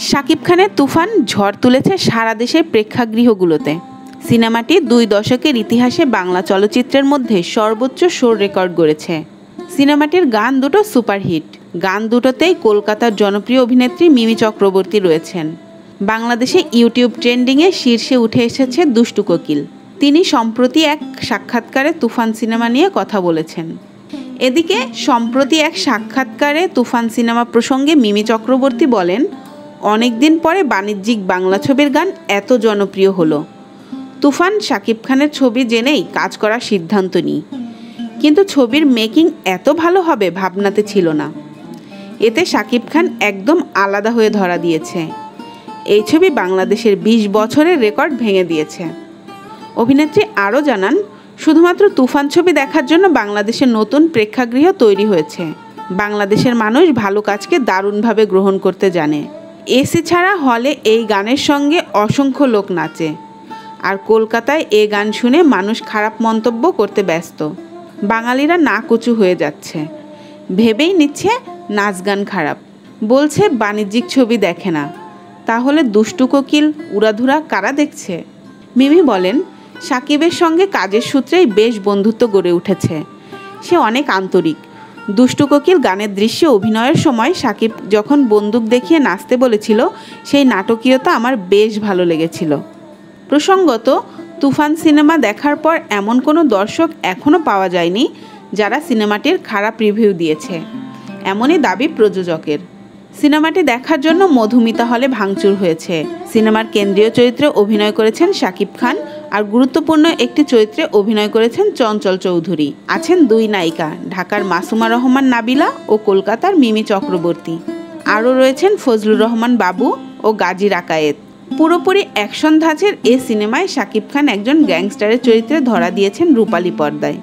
শাকিব খানের তুফান ঝড় তুলেছে সারা দেশের প্রেক্ষাগৃহগুলোতে। সিনেমাটি 2 দশকের ইতিহাসে বাংলা চলচ্চিত্রের মধ্যে সর্বোচ্চ শোর রেকর্ড গড়েছে। সিনেমাটির গান দুটো সুপারহিট। গান দুটোতেই কলকাতার জনপ্রিয় অভিনেত্রী মিমি চক্রবর্তী রয়েছেন। বাংলাদেশে ইউটিউব ট্রেন্ডিংয়ে শীর্ষে উঠে এসেছে দুষ্টু কোকিল। তিনি সম্প্রতি এক সাক্ষাৎকারে তুফান সিনেমা নিয়ে কথা বলেছেন। এদিকে সম্প্রতি এক সাক্ষাৎকারে তুফান সিনেমা প্রসঙ্গে মিমি চক্রবর্তী বলেন, অনেক দিন পরে বাণিজ্যিক বাংলা ছবির গান এত জনপ্রিয় হলো। তুফান শাকিব খানের ছবি জেনেই কাজ করার সিদ্ধান্ত নিই, কিন্তু ছবির মেকিং এত ভালো হবে ভাবনাতে ছিল না। এতে শাকিব খান একদম আলাদা হয়ে ধরা দিয়েছে। এই ছবি বাংলাদেশের 20 বছরের রেকর্ড ভেঙে দিয়েছে। অভিনেত্রী আরও জানান, শুধুমাত্র তুফান ছবি দেখার জন্য বাংলাদেশের নতুন প্রেক্ষাগৃহ তৈরি হয়েছে। বাংলাদেশের মানুষ ভালো কাজকে দারুণভাবে গ্রহণ করতে জানে। এসি ছাড়া হলে এই গানের সঙ্গে অসংখ্য লোক নাচে, আর কলকাতায় এই গান শুনে মানুষ খারাপ মন্তব্য করতে ব্যস্ত। বাঙালিরা নাকুচু হয়ে যাচ্ছে, ভেবেই নিচ্ছে নাচ গান খারাপ, বলছে বাণিজ্যিক ছবি দেখে না। তাহলে দুষ্টু কোকিল উড়াধুরা কারা দেখছে? মিমি বলেন, শাকিবের সঙ্গে কাজের সূত্রেই বেশ বন্ধুত্ব গড়ে উঠেছে। সে অনেক আন্তরিক। দুষ্টু কোকিল গানের দৃশ্যে অভিনয়ের সময় শাকিব যখন বন্দুক দেখিয়ে নাচতে বলেছিল, সেই নাটকীয়তা আমার বেশ ভালো লেগেছিল। প্রসঙ্গত, তুফান সিনেমা দেখার পর এমন কোনো দর্শক এখনও পাওয়া যায়নি যারা সিনেমাটির খারাপ রিভিউ দিয়েছে, এমনই দাবি প্রযোজকের। সিনেমাটি দেখার জন্য মধুমিতা হলে ভাঙচুর হয়েছে। সিনেমার কেন্দ্রীয় চরিত্রে অভিনয় করেছেন শাকিব খান, আর গুরুত্বপূর্ণ একটি চরিত্রে অভিনয় করেছেন চঞ্চল চৌধুরী। আছেন 2 নায়িকা, ঢাকার মাসুমা রহমান নাবিলা ও কলকাতার মিমি চক্রবর্তী। আরও রয়েছেন ফজলুর রহমান বাবু ও গাজী রাকায়েত। পুরোপুরি অ্যাকশন ধাঁচের এ সিনেমায় শাকিব খান একজন গ্যাংস্টারের চরিত্রে ধরা দিয়েছেন রূপালী পর্দায়।